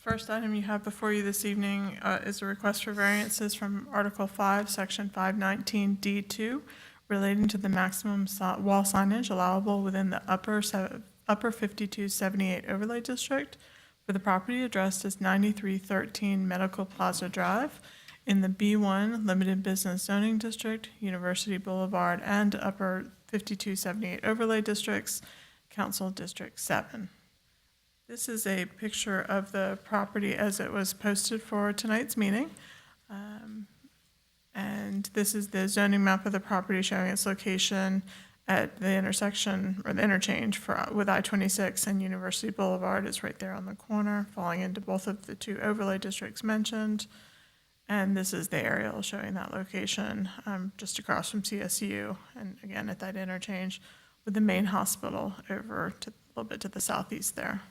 First item you have before you this evening is a request for variances from Article 5, Section 519D2, relating to the maximum wall signage allowable within the upper 5278 overlay district for the property addressed as 9313 Medical Plaza Drive in the B1 Limited Business Zoning District, University Boulevard, and upper 5278 overlay districts, Council District 7. This is a picture of the property as it was posted for tonight's meeting. And this is the zoning map of the property showing its location at the intersection or the interchange with I-26 and University Boulevard. It's right there on the corner, falling into both of the two overlay districts mentioned. And this is the aerial showing that location just across from CSU, and again at that interchange with the main hospital over to a little bit to the southeast there.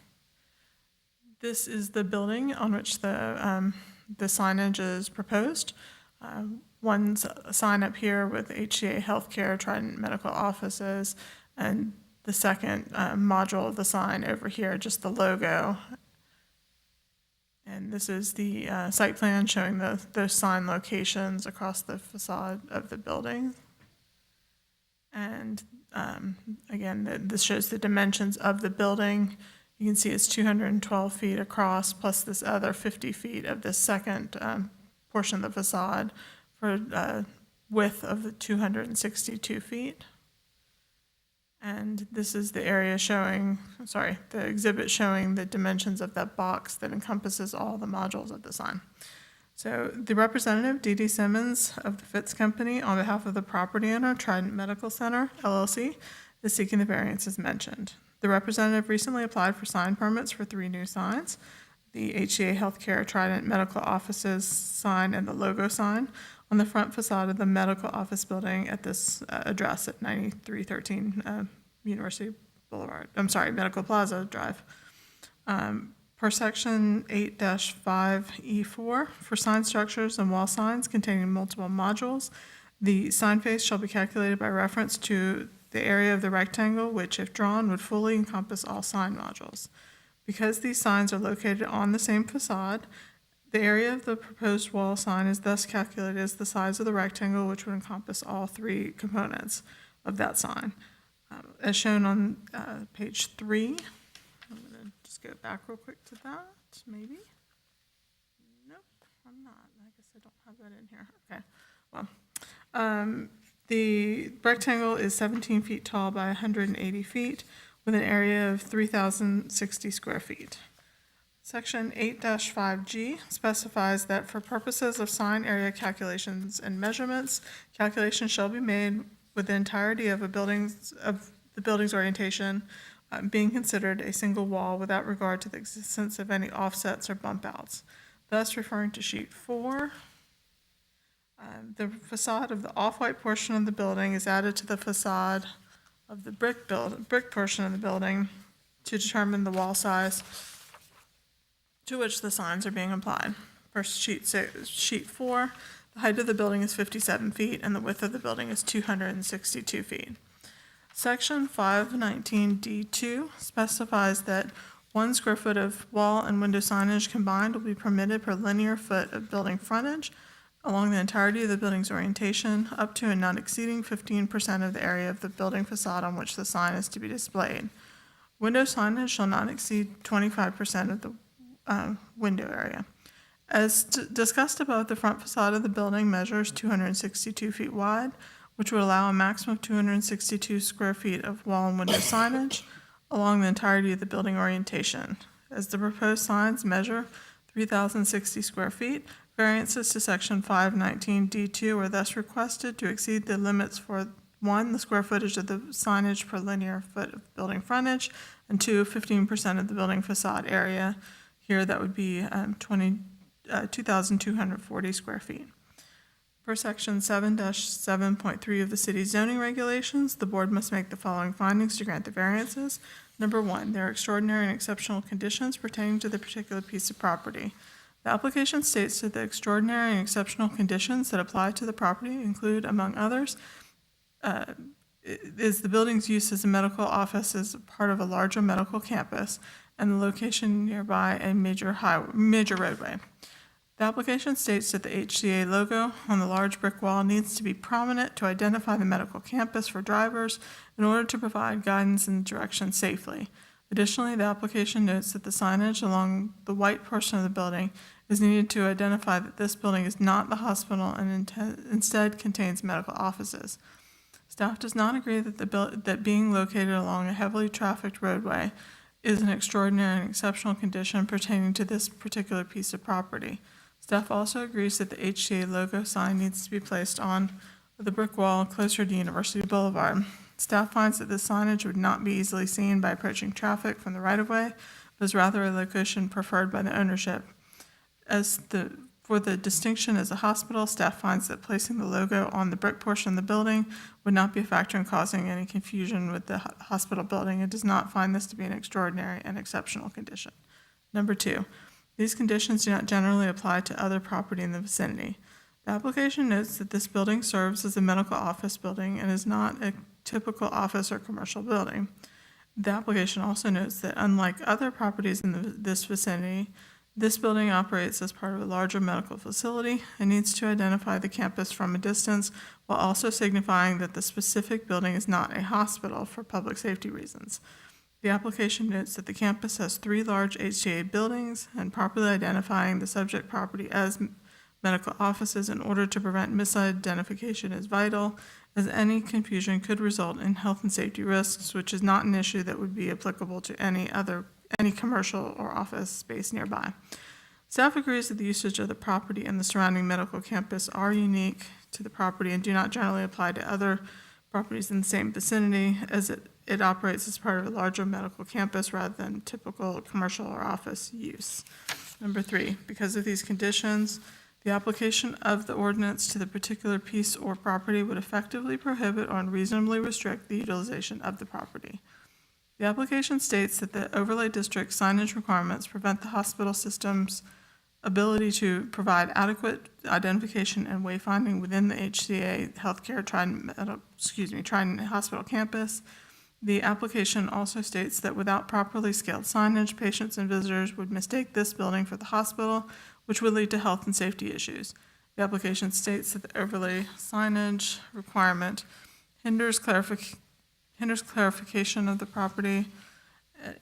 This is the building on which the signage is proposed. One's a sign up here with HCA Healthcare, Trident Medical Offices, and the second module of the sign over here, just the logo. And this is the site plan showing those sign locations across the facade of the building. And again, this shows the dimensions of the building. You can see it's 212 feet across, plus this other 50 feet of the second portion of the facade for width of the 262 feet. And this is the area showing, the exhibit showing the dimensions of that box that encompasses all the modules of the sign. So the representative, D.D. Simmons of the Fitz Company, on behalf of the property owner, Trident Medical Center, LLC, is seeking the variances mentioned. The representative recently applied for sign permits for 3 new signs: the HCA Healthcare Trident Medical Offices sign and the logo sign on the front facade of the medical office building at this address at 9313 Medical Plaza Drive. Per section 8-5E4, for sign structures and wall signs containing multiple modules, the sign face shall be calculated by reference to the area of the rectangle, which, if drawn, would fully encompass all sign modules. Because these signs are located on the same facade, the area of the proposed wall sign is thus calculated as the size of the rectangle, which would encompass all 3 components of that sign. As shown on page 3, I'm going to just go back real quick to that, maybe. Nope, I'm not. I guess I don't have that in here. Okay, well. The rectangle is 17 feet tall by 180 feet with an area of 3,060 square feet. Section 8-5G specifies that for purposes of sign area calculations and measurements, calculations shall be made with the entirety of the building's orientation being considered a single wall without regard to the existence of any offsets or bump outs. Thus, referring to sheet 4, the facade of the off-white portion of the building is added to the facade of the brick portion of the building to determine the wall size to which the signs are being applied. First, sheet 4, the height of the building is 57 feet and the width of the building is 262 feet. Section 519D2 specifies that 1 square foot of wall and window signage combined will be permitted per linear foot of building frontage along the entirety of the building's orientation, up to and not exceeding 15% of the area of the building facade on which the sign is to be displayed. Window signage shall not exceed 25% of the window area. As discussed above, the front facade of the building measures 262 feet wide, which would allow a maximum of 262 square feet of wall and window signage along the entirety of the building orientation. As the proposed signs measure 3,060 square feet, variances to section 519D2 are thus requested to exceed the limits for 1, the square footage of the signage per linear foot of building frontage, and 2, 15% of the building facade area. Here that would be 2,240 square feet. Per section 7-7.3 of the city's zoning regulations, the board must make the following findings to grant the variances. Number 1, there are extraordinary and exceptional conditions pertaining to the particular piece of property. The application states that the extraordinary and exceptional conditions that apply to the property include, among others, is the building's use as a medical office as part of a larger medical campus, and the location nearby a major roadway. The application states that the HCA logo on the large brick wall needs to be prominent to identify the medical campus for drivers in order to provide guidance in the direction safely. Additionally, the application notes that the signage along the white portion of the building is needed to identify that this building is not the hospital and instead contains medical offices. Staff does not agree that being located along a heavily trafficked roadway is an extraordinary and exceptional condition pertaining to this particular piece of property. Staff also agrees that the HCA logo sign needs to be placed on the brick wall closer to University Boulevard. Staff finds that this signage would not be easily seen by approaching traffic from the right-of-way, but is rather a location preferred by the ownership. For the distinction as a hospital, staff finds that placing the logo on the brick portion of the building would not be a factor in causing any confusion with the hospital building and does not find this to be an extraordinary and exceptional condition. Number 2, these conditions do not generally apply to other property in the vicinity. The application notes that this building serves as a medical office building and is not a typical office or commercial building. The application also notes that unlike other properties in this vicinity, this building operates as part of a larger medical facility and needs to identify the campus from a distance while also signifying that the specific building is not a hospital for public safety reasons. The application notes that the campus has 3 large HCA buildings and properly identifying the subject property as medical offices in order to prevent misidentification is vital, as any confusion could result in health and safety risks, which is not an issue that would be applicable to any commercial or office space nearby. Staff agrees that the usage of the property and the surrounding medical campus are unique to the property and do not generally apply to other properties in the same vicinity, as it operates as part of a larger medical campus rather than typical commercial or office use. Number 3, because of these conditions, the application of the ordinance to the particular piece or property would effectively prohibit or unreasonably restrict the utilization of the property. The application states that the overlay district signage requirements prevent the hospital system's ability to provide adequate identification and wayfinding within the HCA Healthcare Trident Hospital campus. The application also states that without properly scaled signage, patients and visitors would mistake this building for the hospital, which would lead to health and safety issues. The application states that the overlay signage requirement hinders clarification of the property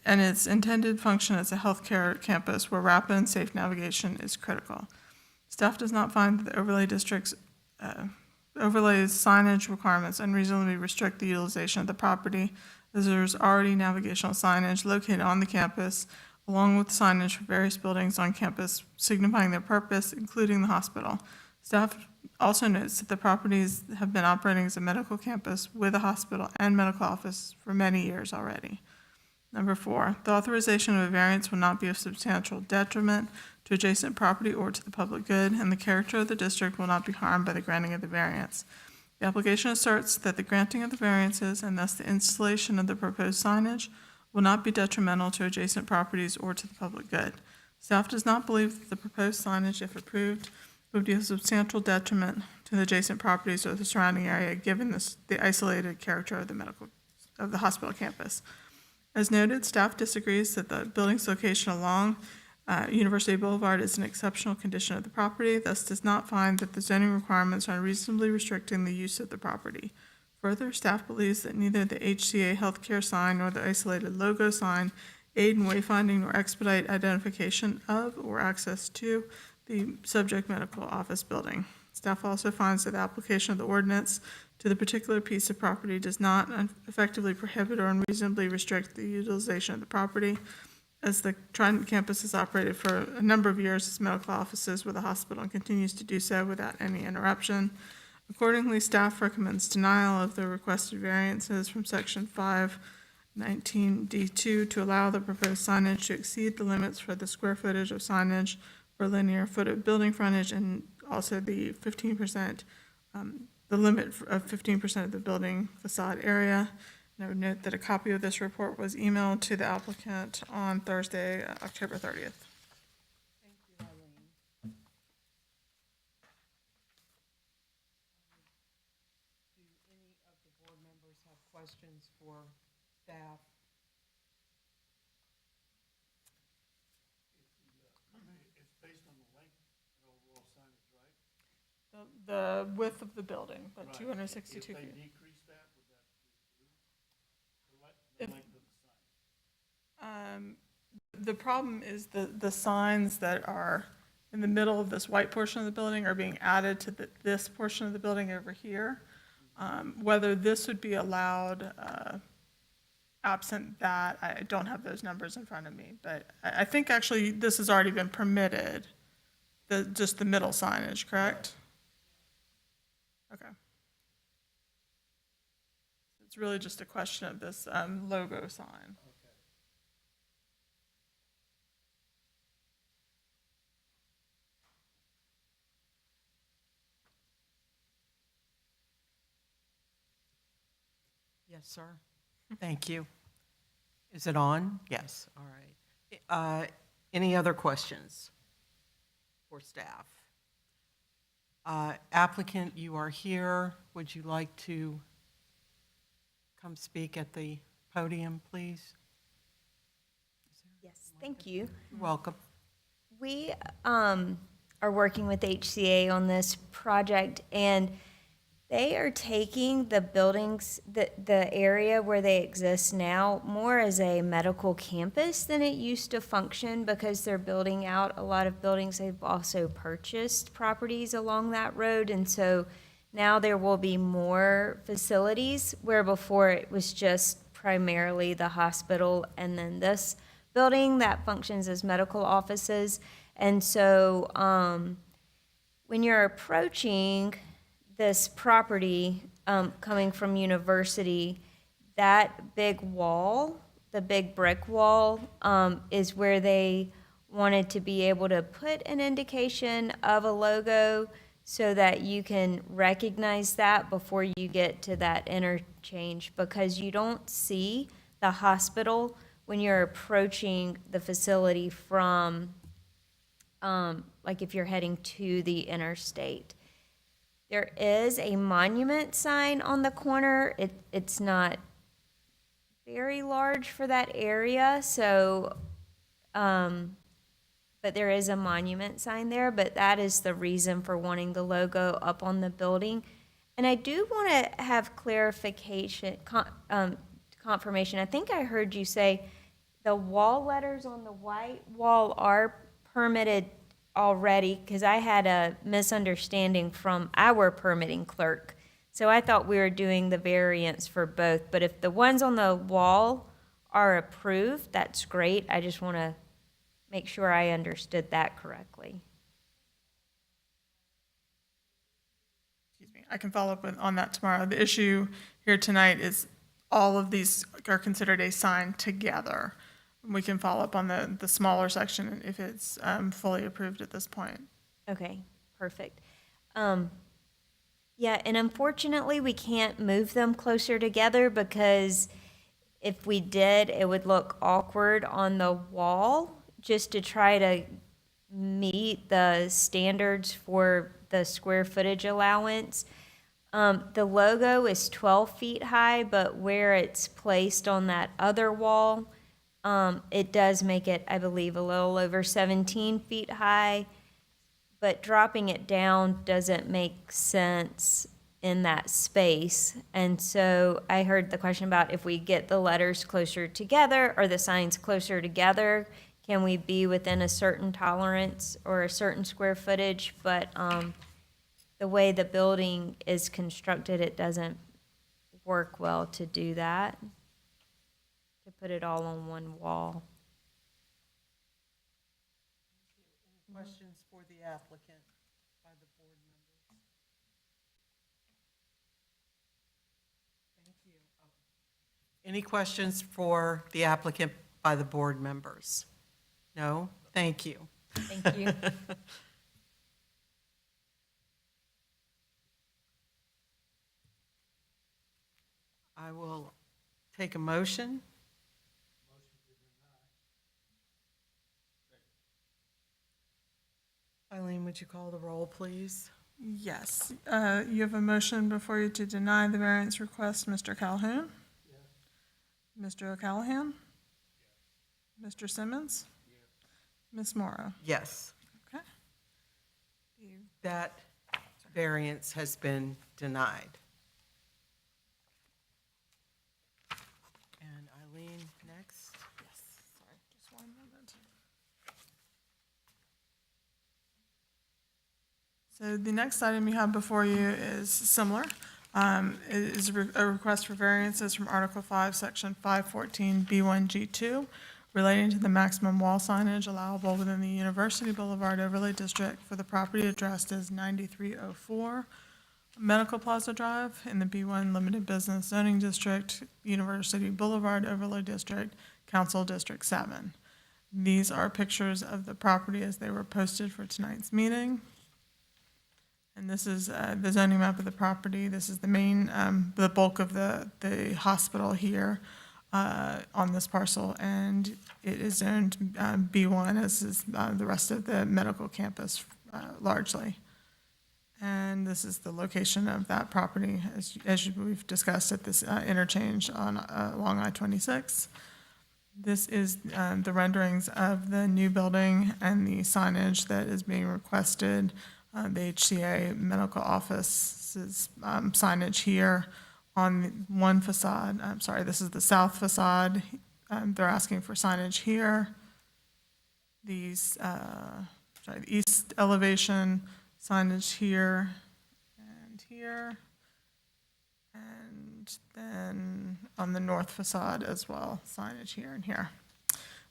and its intended function as a healthcare campus where rapid and safe navigation is critical. Staff does not find that the overlay district's overlay signage requirements unreasonably restrict the utilization of the property, as there is already navigational signage located on the campus, along with signage for various buildings on campus signifying their purpose, including the hospital. Staff also notes that the properties have been operating as a medical campus with a hospital and medical office for many years already. Number 4, the authorization of a variance will not be of substantial detriment to adjacent property or to the public good, and the character of the district will not be harmed by the granting of the variance. The application asserts that the granting of the variances, and thus the installation of the proposed signage, will not be detrimental to adjacent properties or to the public good. Staff does not believe that the proposed signage, if approved, would be a substantial detriment to the adjacent properties or the surrounding area, given the isolated character of the hospital campus. As noted, staff disagrees that the building's location along University Boulevard is an exceptional condition of the property, thus does not find that the zoning requirements are unreasonably restricting the use of the property. Further, staff believes that neither the HCA healthcare sign nor the isolated logo sign aid in wayfinding nor expedite identification of or access to the subject medical office building. Staff also finds that the application of the ordinance to the particular piece of property does not effectively prohibit or unreasonably restrict the utilization of the property, as the Trident campus has operated for a number of years as medical offices with a hospital and continues to do so without any interruption. Accordingly, staff recommends denial of the requested variances from Section 519D2 to allow the proposed signage to exceed the limits for the square footage of signage per linear foot of building frontage, and also the 15%, the limit of 15% of the building facade area. And I would note that a copy of this report was emailed to the applicant on Thursday, October 30th. Thank you, Eileen. Do any of the board members have questions for staff? The width of the building, but Right. 262 If they feet. decrease that, would that be approved? The length of the sign. The problem is the signs that are in the middle of this white portion of the building are being added to this portion of the building over here. Whether this would be allowed, absent that, I don't have those numbers in front of me, but I think actually this has already been permitted, just the middle signage, correct? Okay. It's really just a question of this logo sign. Okay. Yes, sir. Thank you. Is it on? Yes, all right. Any other questions for staff? Applicant, you are here. Would you like to come speak at the podium, please? Yes, thank you. You're welcome. We are working with HCA on this project, and they are taking the buildings, the area where they exist now, more as a medical campus than it used to function, because they're building out a lot of buildings. They've also purchased properties along that road, and so now there will be more facilities, where before it was just primarily the hospital and then this building that functions as medical offices. And so when you're approaching this property coming from University, that big wall, the big brick wall, is where they wanted to be able to put an indication of a logo so that you can recognize that before you get to that interchange, because you don't see the hospital when you're approaching the facility from, like if you're heading to the interstate. There is a monument sign on the corner. It's not very large for that area, so, but there is a monument sign there, but that is the reason for wanting the logo up on the building. And I do want to have clarification, confirmation. I think I heard you say the wall letters on the white wall are permitted already, because I had a misunderstanding from our permitting clerk. So I thought we were doing the variance for both, but if the ones on the wall are approved, that's great. I just want to make sure I understood that correctly. Excuse me, I can follow up on that tomorrow. The issue here tonight is all of these are considered a sign together. We can follow up on the smaller section if it's fully approved at this point. Okay, perfect. Yeah, and unfortunately, we can't move them closer together, because if we did, it would look awkward on the wall, just to try to meet the standards for the square footage allowance. The logo is 12 feet high, but where it's placed on that other wall, it does make it, I believe, a little over 17 feet high, but dropping it down doesn't make sense in that space. And so I heard the question about if we get the letters closer together or the signs closer together, can we be within a certain tolerance or a certain square footage? But the way the building is constructed, it doesn't work well to do that, to put it all on one wall. Questions for the applicant by the board members? Thank you. Any questions for the applicant by the board members? No? Thank you. Thank you. I will take a motion. Eileen, would you call the roll, please? Yes, you have a motion before you to deny the variance request, Mr. Calhoun? Yes. Mr. O'Callahan? Yes. Mr. Simmons? Yes. Ms. Morrow? Yes. Okay. That variance has been denied. And Eileen, next. Sorry, just one moment. So the next item you have before you is similar. It is a request for variances from Article 5, Section 514, B1G2, relating to the maximum wall signage allowable within the University Boulevard Overlay District for the property addressed as 9304 Medical Plaza Drive in the B1 Limited Business Zoning District, University Boulevard Overlay District, Council District 7. These are pictures of the property as they were posted for tonight's meeting. And this is the zoning map of the property. This is the main, the bulk of the hospital here on this parcel, and it is zoned B1, as is the rest of the medical campus largely. And this is the location of that property, as we've discussed at this interchange on along I-26. This is the renderings of the new building and the signage that is being requested. The HCA medical office's signage here on one facade. I'm sorry, this is the south facade. They're asking for signage here. The east elevation signage here and here. And then on the north facade as well, signage here and here.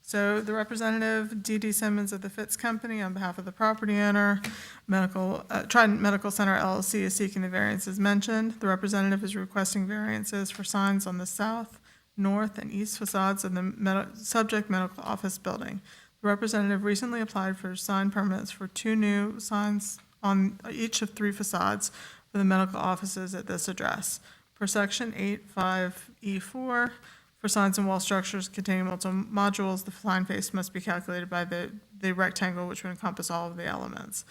So the representative, D.D. Simmons of the Fitz Company, on behalf of the property owner, Trident Medical Center LLC is seeking the variances mentioned. The representative is requesting variances for signs on the south, north, and east facades of the subject medical office building. The representative recently applied for sign permits for 2 new signs on each of 3 facades for the medical offices at this address. Per Section 8.5E4, for signs and wall structures containing multiple modules, the sign face must be calculated by the rectangle, which would encompass all of the elements.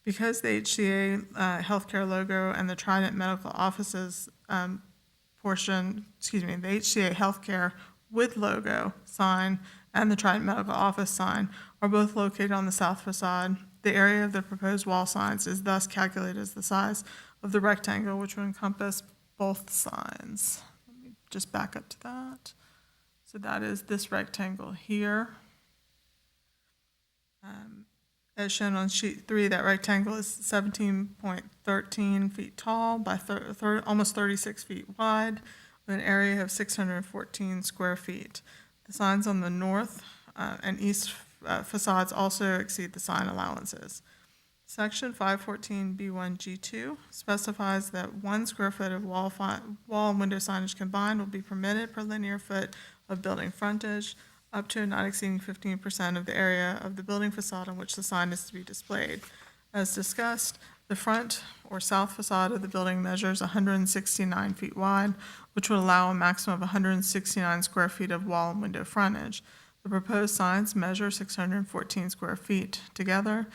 Because the HCA healthcare logo and the Trident Medical Offices the HCA healthcare with logo sign and the Trident Medical Office sign are both located on the south facade, the area of the proposed wall signs is thus calculated as the size of the rectangle, which would encompass both signs. Let me just back up to that. So that is this rectangle here. As shown on sheet 3, that rectangle is 17.13 feet tall by almost 36 feet wide, with an area of 614 square feet. The signs on the north and east facades also exceed the sign allowances. Section 514B1G2 specifies that 1 square foot of wall and window signage combined will be permitted per linear foot of building frontage, up to and not exceeding 15% of the area of the building facade on which the sign is to be displayed. As discussed, the front or south facade of the building measures 169 feet wide, which would allow a maximum of 169 square feet of wall and window frontage. The proposed signs measure 614 square feet together.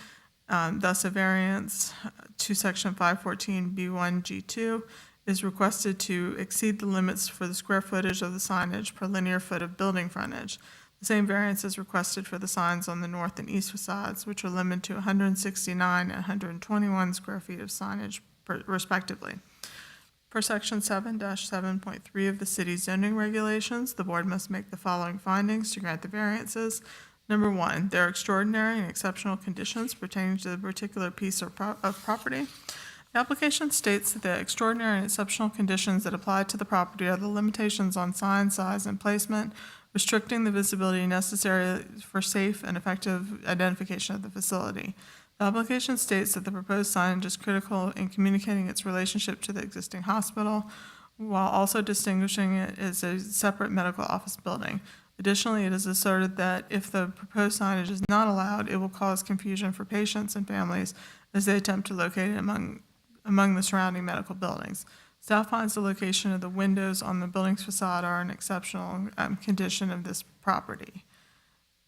Thus, a variance to Section 514B1G2 is requested to exceed the limits for the square footage of the signage per linear foot of building frontage. The same variance is requested for the signs on the north and east facades, which are limited to 169 and 121 square feet of signage respectively. Per Section 7-7.3 of the city's zoning regulations, the board must make the following findings to grant the variances. Number 1, there are extraordinary and exceptional conditions pertaining to the particular piece of property. The application states that the extraordinary and exceptional conditions that apply to the property are the limitations on sign size and placement, restricting the visibility necessary for safe and effective identification of the facility. The application states that the proposed signage is critical in communicating its relationship to the existing hospital, while also distinguishing it as a separate medical office building. Additionally, it is asserted that if the proposed signage is not allowed, it will cause confusion for patients and families as they attempt to locate it among the surrounding medical buildings. Staff finds the location of the windows on the building's facade are an exceptional condition of this property.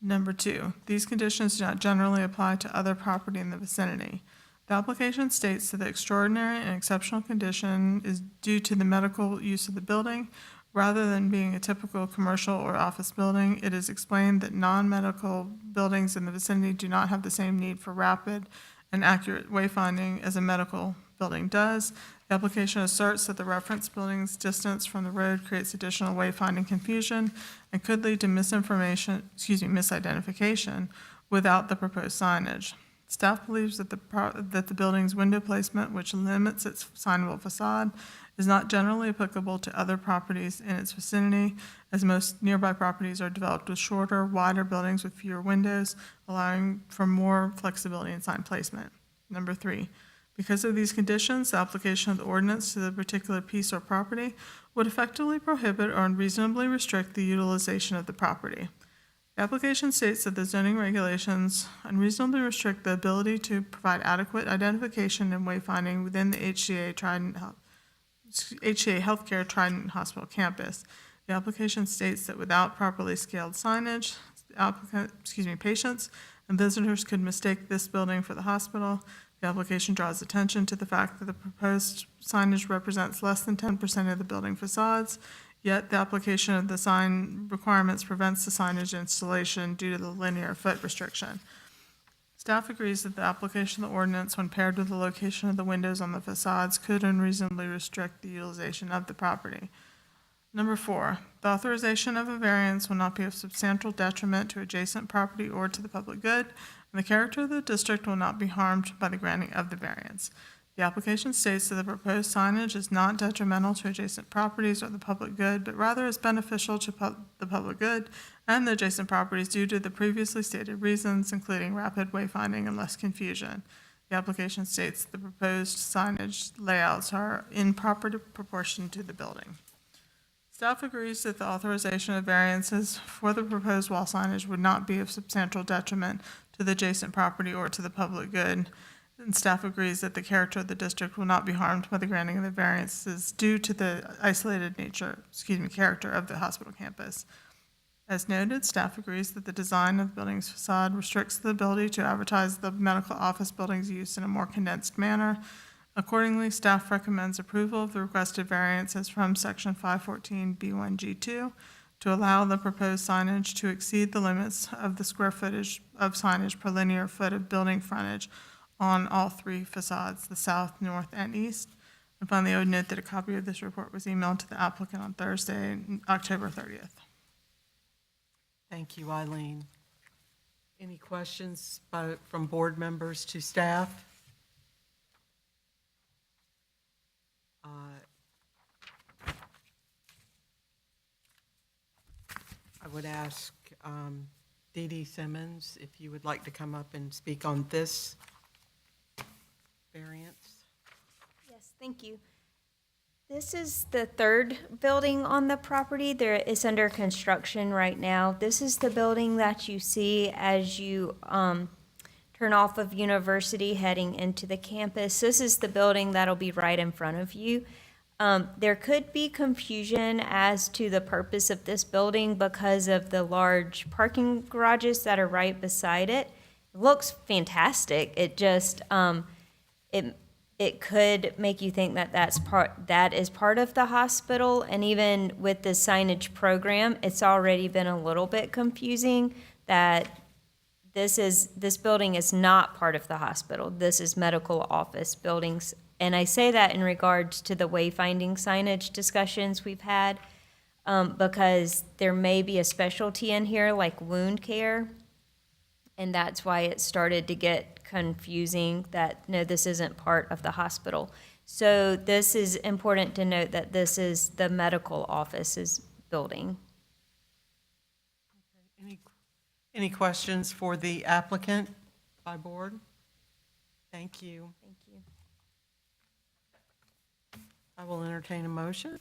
Number 2, these conditions do not generally apply to other property in the vicinity. The application states that the extraordinary and exceptional condition is due to the medical use of the building. Rather than being a typical commercial or office building, it is explained that non-medical buildings in the vicinity do not have the same need for rapid and accurate wayfinding as a medical building does. The application asserts that the reference building's distance from the road creates additional wayfinding confusion and could lead to misidentification without the proposed signage. Staff believes that the building's window placement, which limits its signable facade, is not generally applicable to other properties in its vicinity, as most nearby properties are developed with shorter, wider buildings with fewer windows, allowing for more flexibility in sign placement. Number 3, because of these conditions, the application of the ordinance to the particular piece or property would effectively prohibit or unreasonably restrict the utilization of the property. The application states that the zoning regulations unreasonably restrict the ability to provide adequate identification and wayfinding within the HCA Healthcare Trident Hospital campus. The application states that without properly scaled signage, patients and visitors could mistake this building for the hospital. The application draws attention to the fact that the proposed signage represents less than 10% of the building facades, yet the application of the sign requirements prevents the signage installation due to the linear foot restriction. Staff agrees that the application of the ordinance, when paired with the location of the windows on the facades, could unreasonably restrict the utilization of the property. Number 4, the authorization of a variance will not be of substantial detriment to adjacent property or to the public good, and the character of the district will not be harmed by the granting of the variance. The application states that the proposed signage is not detrimental to adjacent properties or the public good, but rather is beneficial to the public good and the adjacent properties due to the previously stated reasons, including rapid wayfinding and less confusion. The application states the proposed signage layouts are in proper proportion to the building. Staff agrees that the authorization of variances for the proposed wall signage would not be of substantial detriment to the adjacent property or to the public good. And staff agrees that the character of the district will not be harmed by the granting of the variances due to the isolated character of the hospital campus. As noted, staff agrees that the design of the building's facade restricts the ability to advertise the medical office building's use in a more condensed manner. Accordingly, staff recommends approval of the requested variances from Section 514B1G2 to allow the proposed signage to exceed the limits of the square footage of signage per linear foot of building frontage on all 3 facades, the south, north, and east. And finally, I would note that a copy of this report was emailed to the applicant on Thursday, October 30th. Thank you, Eileen. Any questions from board members to staff? I would ask Dee Dee Simmons if you would like to come up and speak on this variance. Yes, thank you. This is the 3rd building on the property. There is under construction right now. This is the building that you see as you turn off of University heading into the campus. This is the building that'll be right in front of you. There could be confusion as to the purpose of this building because of the large parking garages that are right beside it. It looks fantastic. It just it could make you think that that is part of the hospital, and even with the signage program, it's already been a little bit confusing that this building is not part of the hospital. This is medical office buildings. And I say that in regards to the wayfinding signage discussions we've had, because there may be a specialty in here like wound care, and that's why it started to get confusing that, no, this isn't part of the hospital. So this is important to note that this is the medical office's building. Any questions for the applicant by board? Thank you. Thank you. I will entertain a motion.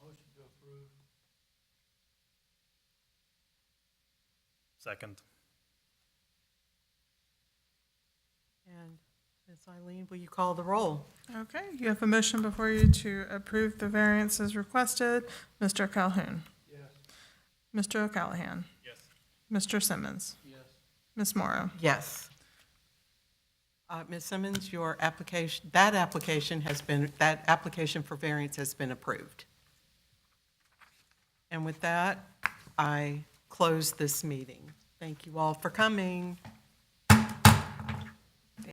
Motion to approve. Second. And Ms. Eileen, will you call the roll? Okay, you have a motion before you to approve the variances requested. Mr. Calhoun. Yes. Mr. O'Callahan. Yes. Mr. Simmons. Yes. Ms. Morrow. Yes. Ms. Simmons, that application for variance has been approved. And with that, I close this meeting. Thank you all for coming.